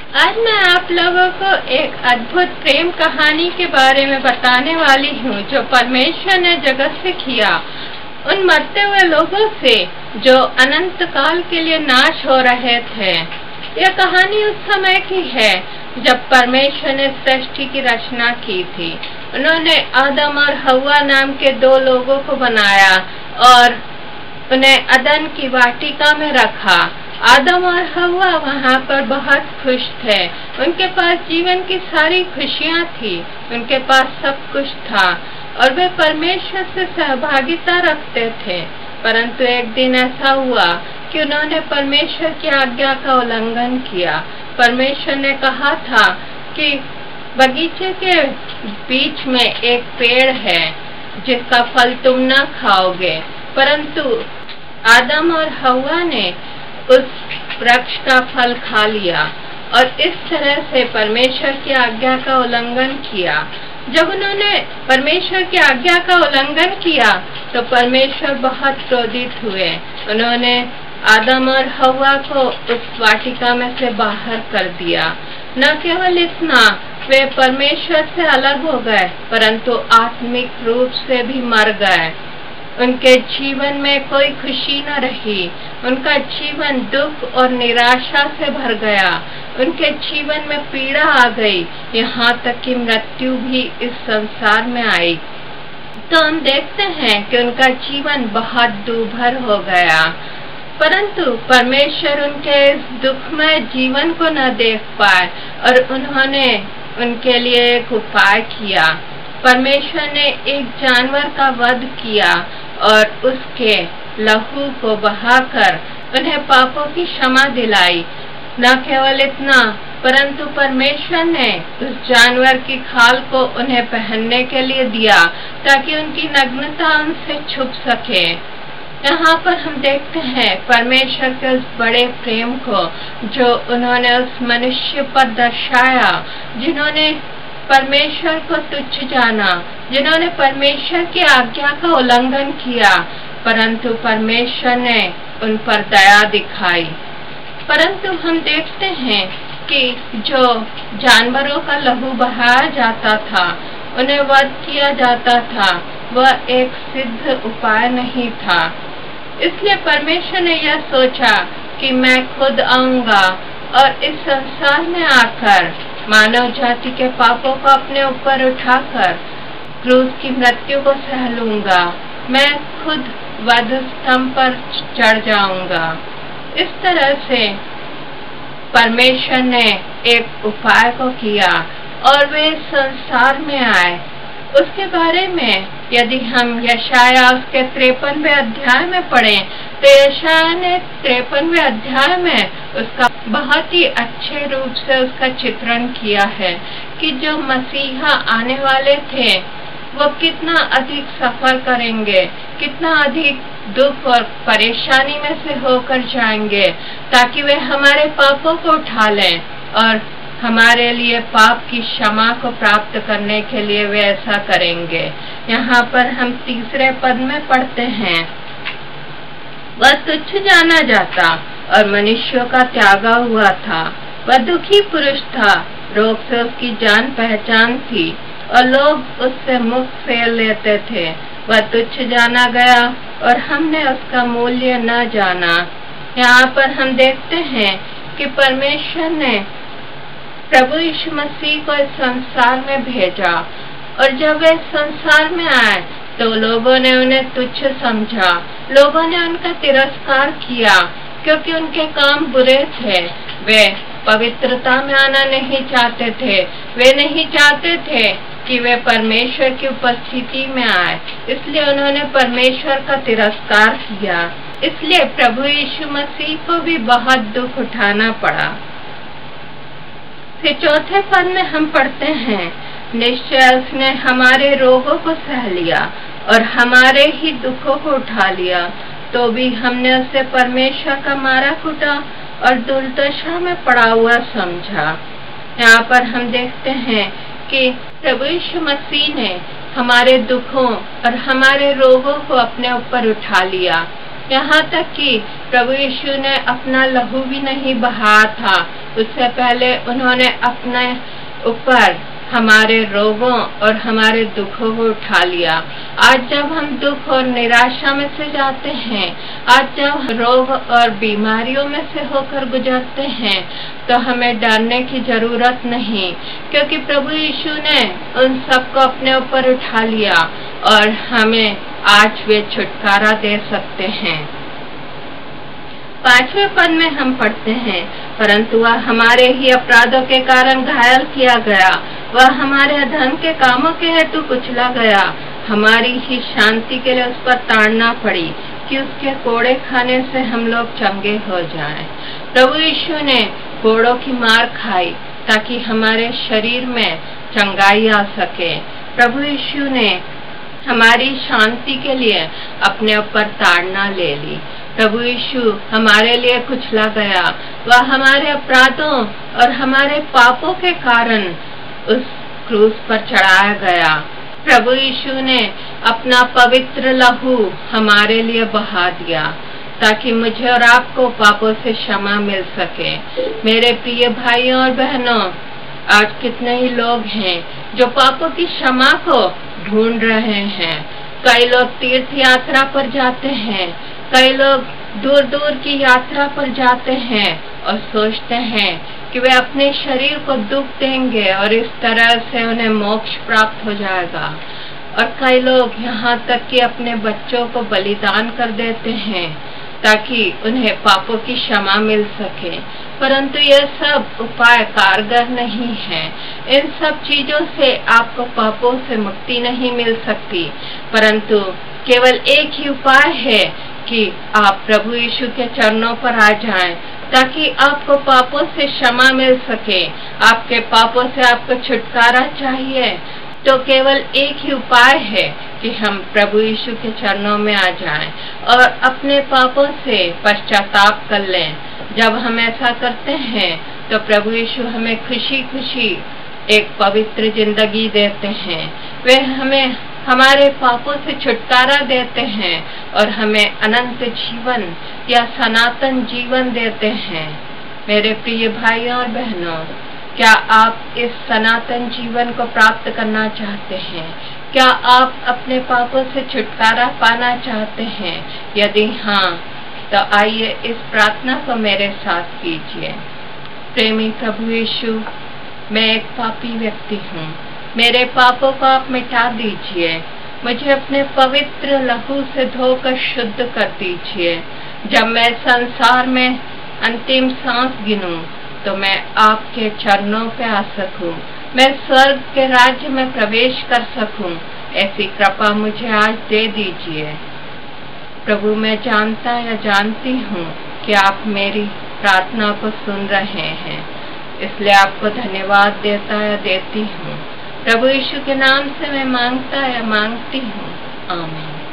आज मैं आप लोगों को एक अद्भुत प्रेम कहानी के बारे में बताने वाली हूँ जो परमेश्वर ने जगत से किया, उन मरते हुए लोगों से जो अनंत काल के लिए नाश हो रहे थे। यह कहानी उस समय की है जब परमेश्वर ने सृष्टि की रचना की थी। उन्होंने आदम और हव्वा नाम के दो लोगों को बनाया और उन्हें अदन की वाटिका में रखा। आदम और हव्वा वहाँ पर बहुत खुश थे। उनके पास जीवन की सारी खुशियाँ थी, उनके पास सब कुछ था और वे परमेश्वर से सहभागिता रखते थे। परंतु एक दिन ऐसा हुआ कि उन्होंने परमेश्वर की आज्ञा का उल्लंघन किया। परमेश्वर ने कहा था कि बगीचे के बीच में एक पेड़ है जिसका फल तुम न खाओगे, परंतु आदम और हव्वा ने उस वृक्ष का फल खा लिया और इस तरह से परमेश्वर की आज्ञा का उल्लंघन किया। जब उन्होंने परमेश्वर की आज्ञा का उल्लंघन किया तो परमेश्वर बहुत क्रोधित हुए। उन्होंने आदम और हव्वा को उस वाटिका में से बाहर कर दिया। न केवल इतना, वे परमेश्वर से अलग हो गए परंतु आत्मिक रूप से भी मर गए। उनके जीवन में कोई खुशी न रही। उनका जीवन दुख और निराशा से भर गया। उनके जीवन में पीड़ा आ गई, यहाँ तक कि मृत्यु भी इस संसार में आई। तो हम देखते हैं कि उनका जीवन बहुत दूभर हो गया। परंतु परमेश्वर उनके इस दुखमय जीवन को न देख पाए और उन्होंने उनके लिए एक उपाय किया। परमेश्वर ने एक जानवर का वध किया और उसके लहू को बहाकर उन्हें पापों की क्षमा दिलाई। न केवल इतना, परंतु परमेश्वर ने उस जानवर की खाल को उन्हें पहनने के लिए दिया ताकि उनकी नग्नता उनसे छुप सके। यहाँ पर हम देखते हैं परमेश्वर के उस बड़े प्रेम को जो उन्होंने उस मनुष्य पर दर्शाया, जिन्होंने परमेश्वर को तुच्छ जाना, जिन्होंने परमेश्वर की आज्ञा का उल्लंघन किया, परंतु परमेश्वर ने उन पर दया दिखाई। परंतु हम देखते हैं कि जो जानवरों का लहू बहाया जाता था, उन्हें वध किया जाता था, वह एक सिद्ध उपाय नहीं था। इसलिए परमेश्वर ने यह सोचा कि मैं खुद आऊंगा और इस संसार में आकर मानव जाति के पापों को अपने ऊपर उठाकर क्रूस की मृत्यु को सह लूंगा। मैं खुद वध स्तंभ पर चढ़ जाऊंगा। इस तरह से परमेश्वर ने एक उपाय को किया और वे संसार में आए। उसके बारे में यदि हम यशाया उसके 53वें अध्याय में पढ़ें तो यशाया ने 53वें अध्याय में उसका बहुत ही अच्छे रूप से उसका चित्रण किया है कि जो मसीहा आने वाले थे वो कितना अधिक सफर करेंगे, कितना अधिक दुख और परेशानी में से होकर जाएंगे ताकि वे हमारे पापों को उठा लें और हमारे लिए पाप की क्षमा को प्राप्त करने के लिए वे ऐसा करेंगे। यहाँ पर हम 3 पद में पढ़ते हैं, वह तुच्छ जाना जाता और मनुष्यों का त्यागा हुआ था। वह दुखी पुरुष था, रोग से उसकी जान पहचान थी और लोग उससे मुख फेर लेते थे। वह तुच्छ जाना गया और हमने उसका मूल्य न जाना। यहाँ पर हम देखते हैं कि परमेश्वर ने प्रभु यीशु मसीह को इस संसार में भेजा और जब वे संसार में आए तो लोगों ने उन्हें तुच्छ समझा। लोगों ने उनका तिरस्कार किया क्योंकि उनके काम बुरे थे। वे पवित्रता में आना नहीं चाहते थे। वे नहीं चाहते थे कि वे परमेश्वर की उपस्थिति में आए, इसलिए उन्होंने परमेश्वर का तिरस्कार किया। इसलिए प्रभु यीशु मसीह को भी बहुत दुख उठाना पड़ा। फिर 4 पद में हम पढ़ते हैं, निश्चय उसने हमारे रोगों को सह लिया और हमारे ही दुखों को उठा लिया, तो भी हमने उसे परमेश्वर का मारा कूटा और दुर्दशा में पड़ा हुआ समझा। यहाँ पर हम देखते हैं कि प्रभु यीशु मसीह ने हमारे दुखों और हमारे रोगों को अपने ऊपर उठा लिया। यहाँ तक कि प्रभु यीशु ने अपना लहू भी नहीं बहाया था, उससे पहले उन्होंने अपने ऊपर हमारे रोगों और हमारे दुखों को उठा लिया। आज जब हम दुख और निराशा में से जाते हैं, आज जब हम रोग और बीमारियों में से होकर गुजरते हैं, तो हमें डरने की जरूरत नहीं, क्योंकि प्रभु यीशु ने उन सबको अपने ऊपर उठा लिया और हमें आज वे छुटकारा दे सकते हैं। 5वें पद में हम पढ़ते हैं, परंतु वह हमारे ही अपराधों के कारण घायल किया गया, वह हमारे अधर्म के कामों के हेतु कुचला गया, हमारी ही शांति के लिए उस पर ताड़ना पड़ी कि उसके कोड़े खाने से हम लोग चंगे हो जाएं। प्रभु यीशु ने कोड़ों की मार खाई ताकि हमारे शरीर में चंगाई आ सके। प्रभु यीशु ने हमारी शांति के लिए अपने ऊपर ताड़ना ले ली। प्रभु यीशु हमारे लिए कुचला गया, वह हमारे अपराधों और हमारे पापों के कारण उस क्रूस पर चढ़ाया गया। प्रभु यीशु ने अपना पवित्र लहू हमारे लिए बहा दिया ताकि मुझे और आपको पापों से क्षमा मिल सके। मेरे प्रिय भाइयों और बहनों, आज कितने ही लोग हैं जो पापों की क्षमा को ढूंढ रहे हैं। कई लोग तीर्थ यात्रा पर जाते हैं, कई लोग दूर दूर की यात्रा पर जाते हैं और सोचते हैं कि वे अपने शरीर को दुख देंगे और इस तरह से उन्हें मोक्ष प्राप्त हो जाएगा। और कई लोग यहाँ तक कि अपने बच्चों को बलिदान कर देते हैं ताकि उन्हें पापों की क्षमा मिल सके, परंतु यह सब उपाय कारगर नहीं है। इन सब चीजों से आपको पापों से मुक्ति नहीं मिल सकती, परंतु केवल एक ही उपाय है कि आप प्रभु यीशु के चरणों पर आ जाएं ताकि आपको पापों से क्षमा मिल सके। आपके पापों से आपको छुटकारा चाहिए तो केवल एक ही उपाय है कि हम प्रभु यीशु के चरणों में आ जाएं और अपने पापों से पश्चाताप कर लें। जब हम ऐसा करते हैं तो प्रभु यीशु हमें खुशी खुशी एक पवित्र जिंदगी देते हैं। वे हमें हमारे पापों से छुटकारा देते हैं और हमें अनंत जीवन या सनातन जीवन देते हैं। मेरे प्रिय भाइयों और बहनों, क्या आप इस सनातन जीवन को प्राप्त करना चाहते हैं? क्या आप अपने पापों से छुटकारा पाना चाहते हैं? यदि हाँ, तो आइए इस प्रार्थना को मेरे साथ कीजिए। प्रेमी प्रभु यीशु, मैं एक पापी व्यक्ति हूँ, मेरे पापों को आप मिटा दीजिए, मुझे अपने पवित्र लहू से धोकर शुद्ध कर दीजिए। जब मैं संसार में अंतिम सांस गिनूं तो मैं आपके चरणों पे आ सकूं, मैं स्वर्ग के राज्य में प्रवेश कर सकूं, ऐसी कृपा मुझे आज दे दीजिए। प्रभु, मैं जानता या जानती हूँ कि आप मेरी प्रार्थना को सुन रहे हैं, इसलिए आपको धन्यवाद देता या देती हूँ। प्रभु यीशु के नाम से मैं मांगता या मांगती हूँ। आमीन।